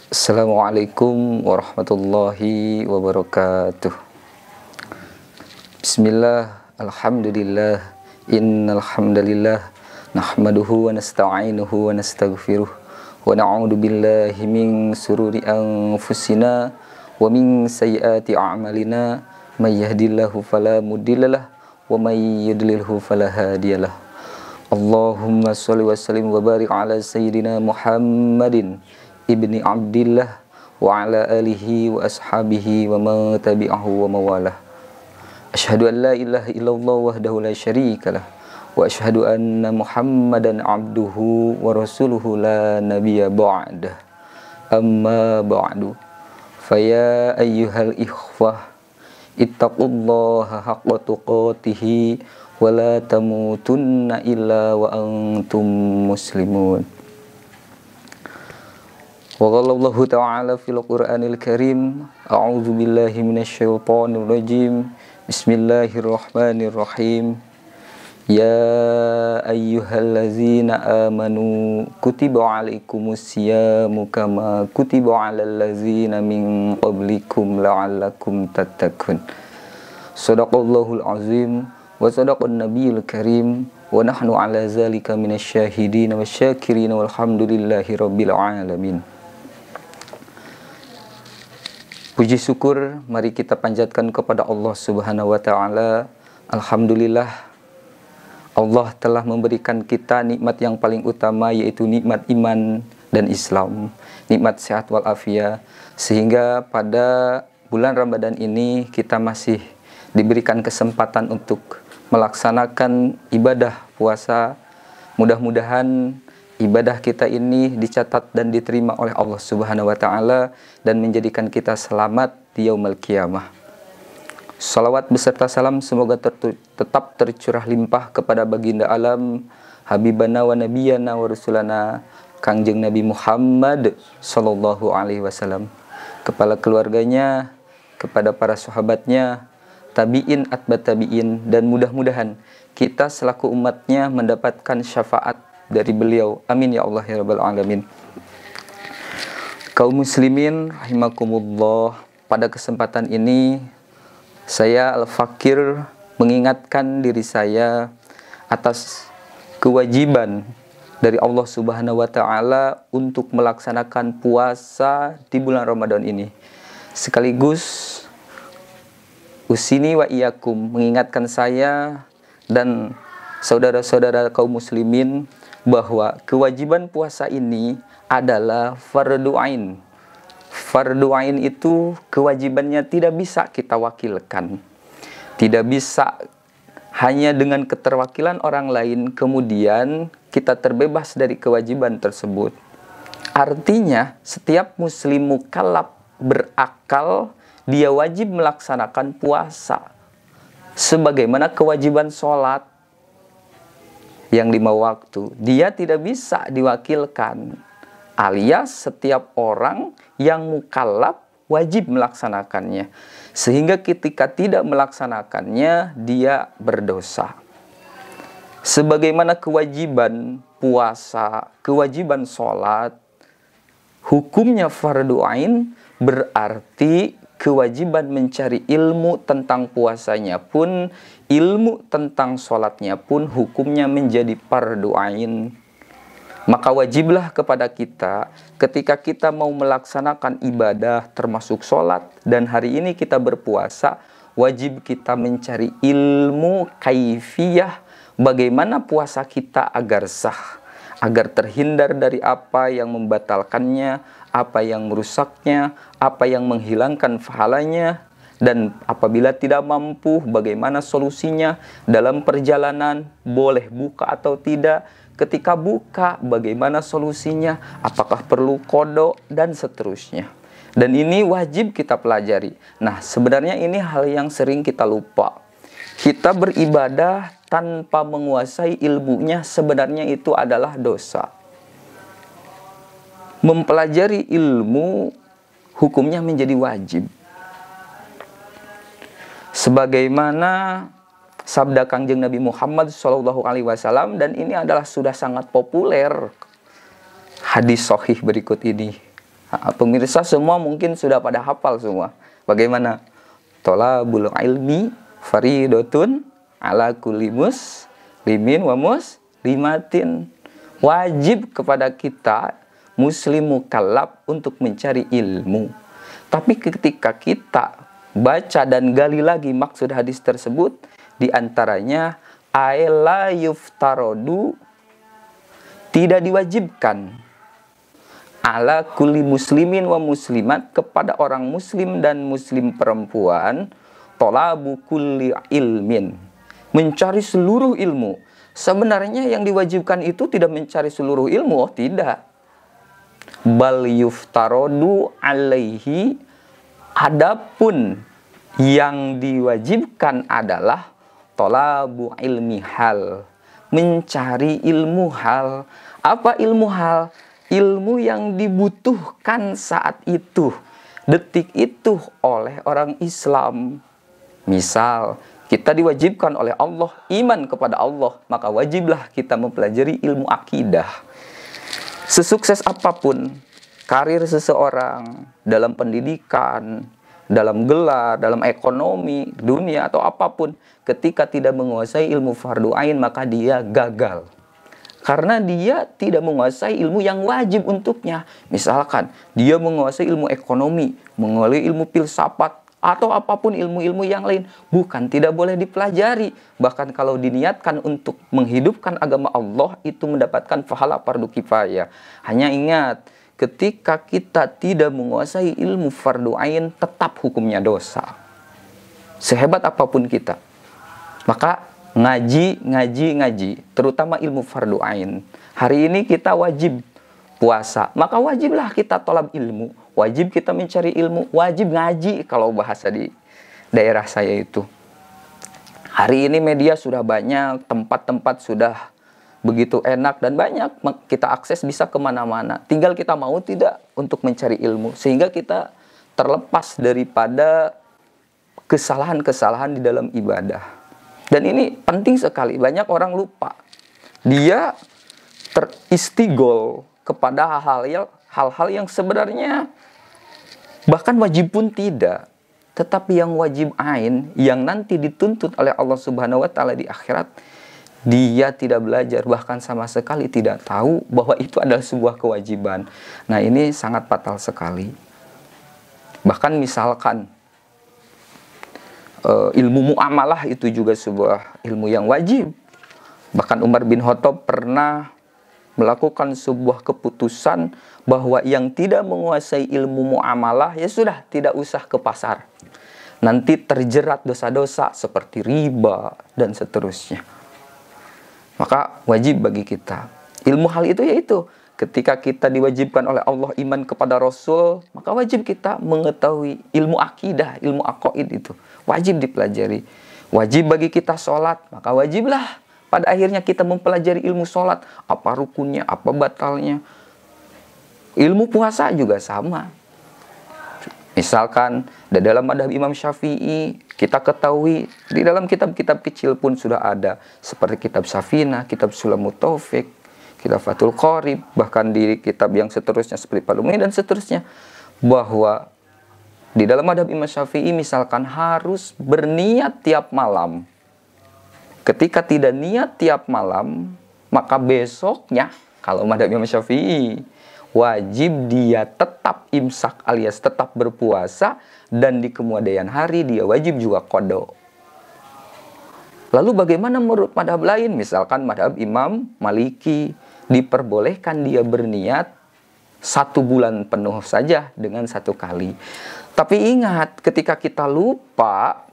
Assalamualaikum warahmatullahi wabarakatuh. Bismillah, alhamdulillah, innal hamdalillah nahmaduhu wa nasta'inuhu wa nastaghfiruh wa na'udzu billahi min sururi anfusina wa min sayyiati a'malina may yahdihillahu fala mudhillalah wa may yudlilhu fala hadiyalah. Allahumma shalli wa sallim wa barik ala sayyidina Muhammadin ibni Abdillah wa ala alihi wa ashabihi wa man tabi'ahu wa mawalah. Asyhadu an la ilaha illallah wahdahu la syarikalah wa asyhadu anna Muhammadan abduhu wa rasuluhu la nabiyya ba'dah. Amma ba'du. Faya ayyuhal ikhwah ittaqullaha haqqa tuqatih wa la tamutunna illa wa antum muslimun. Wa qala Allahu ta'ala fil Qur'anil Karim, a'udzu billahi minasyaitonir rajim. Bismillahirrahmanirrahim. Ya ayyuhallazina amanu kutiba 'alaikumusyamu kama kutiba 'alal ladzina min qablikum la'allakum tattaqun. Shadaqallahul azim wa shadaqan nabiyul karim wa nahnu 'ala zalika minasyahidin wasyakirin walhamdulillahi rabbil alamin. Puji syukur mari kita panjatkan kepada Allah Subhanahu wa taala. Alhamdulillah, Allah telah memberikan kita nikmat yang paling utama, yaitu nikmat iman dan Islam, nikmat sehat walafiat, sehingga pada bulan Ramadan ini kita masih diberikan kesempatan untuk melaksanakan ibadah puasa. Mudah-mudahan ibadah kita ini dicatat dan diterima oleh Allah Subhanahu wa taala dan menjadikan kita selamat di yaumul qiyamah. Salawat beserta salam semoga tetap tercurah limpah kepada baginda alam, habibana wa nabiyana wa rasulana, Kangjeng Nabi Muhammad sallallahu alaihi wasallam, kepada keluarganya, kepada para sahabatnya, tabi'in, atba tabi'in, dan mudah-mudahan kita selaku umatnya mendapatkan syafaat dari beliau. Amin ya Allah ya rabbal alamin. Kaum muslimin rahimakumullah, pada kesempatan ini saya Al-Fakir mengingatkan diri saya atas kewajiban dari Allah Subhanahu wa taala untuk melaksanakan puasa di bulan Ramadan ini. Sekaligus usini wa iyakum, mengingatkan saya dan saudara-saudara kaum muslimin bahwa kewajiban puasa ini adalah fardu ain. Fardu ain itu kewajibannya tidak bisa kita wakilkan. Tidak bisa hanya dengan keterwakilan orang lain kemudian kita terbebas dari kewajiban tersebut. Artinya setiap muslim mukallaf berakal dia wajib melaksanakan puasa sebagaimana kewajiban sholat yang 5 waktu. Dia tidak bisa diwakilkan, alias setiap orang yang mukallaf wajib melaksanakannya, sehingga ketika tidak melaksanakannya dia berdosa. Sebagaimana kewajiban puasa, kewajiban sholat hukumnya fardu ain, berarti kewajiban mencari ilmu tentang puasanya pun, ilmu tentang sholatnya pun hukumnya menjadi fardu ain. Maka wajiblah kepada kita ketika kita mau melaksanakan ibadah termasuk sholat, dan hari ini kita berpuasa, wajib kita mencari ilmu kaifiyah bagaimana puasa kita agar sah, agar terhindar dari apa yang membatalkannya, apa yang merusaknya, apa yang menghilangkan pahalanya, dan apabila tidak mampu bagaimana solusinya dalam perjalanan, boleh buka atau tidak, ketika buka bagaimana solusinya, apakah perlu qada dan seterusnya. Dan ini wajib kita pelajari. Nah, sebenarnya ini hal yang sering kita lupa. Kita beribadah tanpa menguasai ilmunya, sebenarnya itu adalah dosa. Mempelajari ilmu hukumnya menjadi wajib. Sebagaimana sabda Kangjeng Nabi Muhammad SAW, dan ini adalah sudah sangat populer hadis sahih berikut ini. Pemirsa semua mungkin sudah pada hafal semua. Bagaimana? Thalabul ilmi faridatun ala kulli muslimin wa muslimatin. Wajib kepada kita muslim mukallaf untuk mencari ilmu. Tapi ketika kita baca dan gali lagi maksud hadis tersebut, di antaranya la yuftarodu, tidak diwajibkan, ala kulli muslimin wa muslimat, kepada orang muslim dan muslim perempuan, thalabu kulli ilmin, mencari seluruh ilmu. Sebenarnya yang diwajibkan itu tidak mencari seluruh ilmu, oh tidak. Bal yuftarodu alaihi, adapun yang diwajibkan adalah thalabu ilmi hal, mencari ilmu hal. Apa ilmu hal? Ilmu yang dibutuhkan saat itu, detik itu oleh orang Islam. Misal, kita diwajibkan oleh Allah iman kepada Allah, maka wajiblah kita mempelajari ilmu akidah. Sesukses apapun karir seseorang dalam pendidikan, dalam gelar, dalam ekonomi, dunia atau apapun, ketika tidak menguasai ilmu fardu ain maka dia gagal. Karena dia tidak menguasai ilmu yang wajib untuknya. Misalkan dia menguasai ilmu ekonomi, menguasai ilmu filsafat, atau apapun ilmu-ilmu yang lain, bukan tidak boleh dipelajari. Bahkan kalau diniatkan untuk menghidupkan agama Allah, itu mendapatkan pahala fardu kifayah. Hanya ingat, ketika kita tidak menguasai ilmu fardu ain, tetap hukumnya dosa. Sehebat apapun kita. Maka ngaji, terutama ilmu fardu ain. Hari ini kita wajib puasa, maka wajiblah kita tolab ilmu, wajib kita mencari ilmu, wajib ngaji kalau bahasa di daerah saya itu. Hari ini media sudah banyak, tempat-tempat sudah begitu enak dan banyak, kita akses bisa kemana-mana. Tinggal kita mau tidak untuk mencari ilmu, sehingga kita terlepas daripada kesalahan-kesalahan di dalam ibadah. Dan ini penting sekali, banyak orang lupa. Dia teristigol kepada hal-hal yang sebenarnya bahkan wajib pun tidak. Tetapi yang wajib ain, yang nanti dituntut oleh Allah Subhanahu wa Ta'ala di akhirat, dia tidak belajar, bahkan sama sekali tidak tahu bahwa itu adalah sebuah kewajiban. Nah, ini sangat fatal sekali. Bahkan misalkan ilmu muamalah itu juga sebuah ilmu yang wajib. Bahkan Umar bin Khattab pernah melakukan sebuah keputusan bahwa yang tidak menguasai ilmu muamalah, ya sudah, tidak usah ke pasar. Nanti terjerat dosa-dosa seperti riba dan seterusnya. Maka wajib bagi kita. Ilmu hal itu yaitu, ketika kita diwajibkan oleh Allah iman kepada Rasul, maka wajib kita mengetahui ilmu akidah, ilmu aqaid itu. Wajib dipelajari. Wajib bagi kita sholat, maka wajiblah pada akhirnya kita mempelajari ilmu sholat, apa rukunnya, apa batalnya. Ilmu puasa juga sama. Misalkan di dalam madhab Imam Syafi'i, kita ketahui di dalam kitab-kitab kecil pun sudah ada, seperti kitab Safinah, kitab Sulamut Taufik, kitab Fathul Qorib, bahkan di kitab yang seterusnya seperti Palumi dan seterusnya, bahwa di dalam madhab Imam Syafi'i misalkan harus berniat tiap malam. Ketika tidak niat tiap malam, maka besoknya, kalau madhab Imam Syafi'i, wajib dia tetap imsak alias tetap berpuasa, dan di kemudian hari dia wajib juga qada. Lalu bagaimana menurut madhab lain? Misalkan madhab Imam Maliki, diperbolehkan dia berniat 1 bulan penuh saja dengan 1 kali. Tapi ingat, ketika kita lupa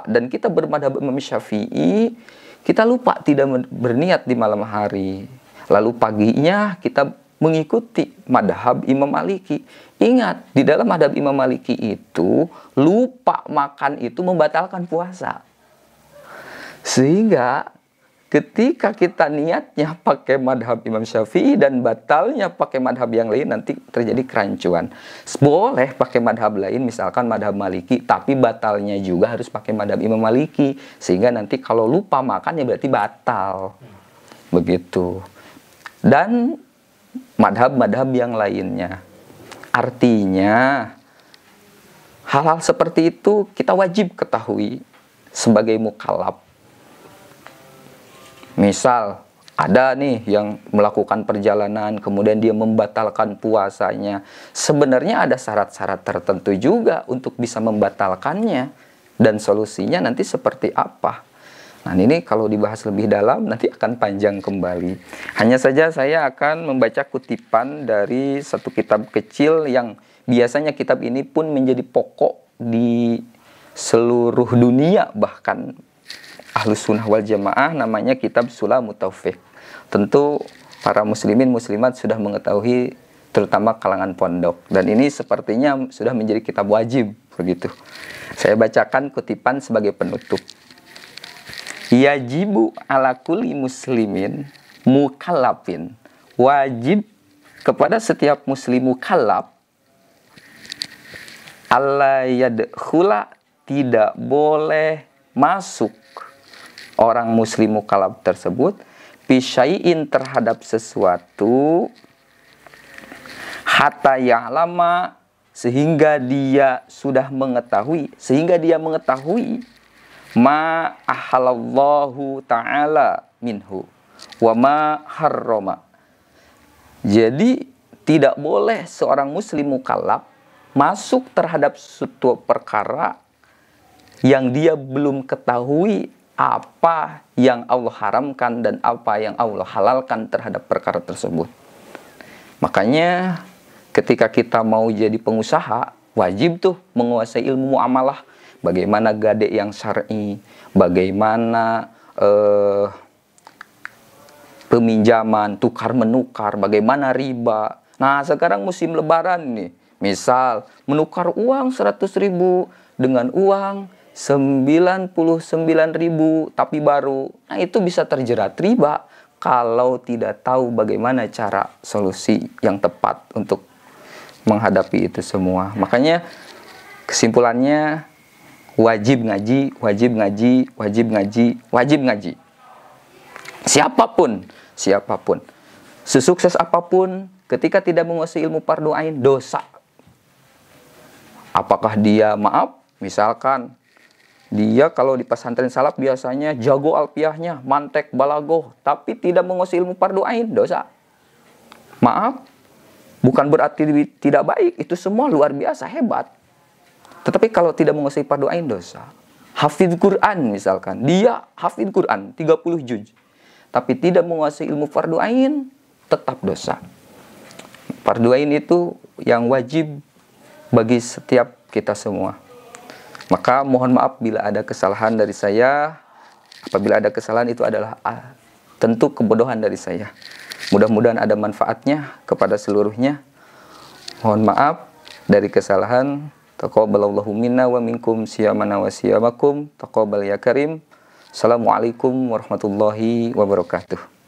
dan kita bermadhab Imam Syafi'i, kita lupa tidak berniat di malam hari. Lalu paginya kita mengikuti madhab Imam Maliki. Ingat, di dalam madhab Imam Maliki itu, lupa makan itu membatalkan puasa. Sehingga ketika kita niatnya pakai madhab Imam Syafi'i dan batalnya pakai madhab yang lain, nanti terjadi kerancuan. Boleh pakai madhab lain, misalkan madhab Maliki, tapi batalnya juga harus pakai madhab Imam Maliki. Sehingga nanti kalau lupa makan ya berarti batal. Begitu. Dan madhab-madhab yang lainnya. Artinya, hal-hal seperti itu kita wajib ketahui sebagai mukallaf. Misal, ada nih yang melakukan perjalanan, kemudian dia membatalkan puasanya. Sebenarnya ada syarat-syarat tertentu juga untuk bisa membatalkannya. Dan solusinya nanti seperti apa? Nah, ini kalau dibahas lebih dalam nanti akan panjang kembali. Hanya saja saya akan membaca kutipan dari satu kitab kecil yang biasanya kitab ini pun menjadi pokok di seluruh dunia, bahkan Ahlus Sunnah wal Jamaah, namanya kitab Sulamut Taufiq. Tentu para muslimin muslimat sudah mengetahui, terutama kalangan pondok, dan ini sepertinya sudah menjadi kitab wajib begitu. Saya bacakan kutipan sebagai penutup. Yajibu ala kulli muslimin mukallafin, wajib kepada setiap muslim mukallaf, alla yadkhula, tidak boleh masuk orang muslim mukallaf tersebut bisyai'in, terhadap sesuatu, hatta ya'lama, sehingga dia mengetahui ma ahalallahu ta'ala minhu wa ma harrama. Jadi tidak boleh seorang muslim mukallaf masuk terhadap suatu perkara yang dia belum ketahui apa yang Allah haramkan dan apa yang Allah halalkan terhadap perkara tersebut. Makanya ketika kita mau jadi pengusaha, wajib tuh menguasai ilmu muamalah. Bagaimana gade yang syar'i, bagaimana peminjaman, tukar menukar, bagaimana riba. Nah, sekarang musim lebaran nih, misal menukar uang 100.000 dengan uang 99.000 tapi baru. Nah, itu bisa terjerat riba kalau tidak tahu bagaimana cara solusi yang tepat untuk menghadapi itu semua. Makanya kesimpulannya, wajib ngaji, wajib ngaji, wajib ngaji, wajib ngaji. Siapapun, sesukses apapun, ketika tidak menguasai ilmu fardu ain, dosa. Apakah dia, misalkan dia kalau di pesantren salaf biasanya jago alfiahnya, mantek, balagoh, tapi tidak menguasai ilmu fardu ain, dosa. Bukan berarti tidak baik, itu semua luar biasa, hebat. Tetapi kalau tidak menguasai fardu ain, dosa. Hafidz Quran misalkan, dia hafidz Quran 30 juz, tapi tidak menguasai ilmu fardu ain, tetap dosa. Fardu ain itu yang wajib bagi setiap kita semua. Maka mohon maaf bila ada kesalahan dari saya. Apabila ada kesalahan itu adalah tentu kebodohan dari saya. Mudah-mudahan ada manfaatnya kepada seluruhnya. Mohon maaf dari kesalahan. Taqabbalallahu minna wa minkum siyamana wa siyamakum. Taqabbal ya karim. Assalamualaikum warahmatullahi wabarakatuh.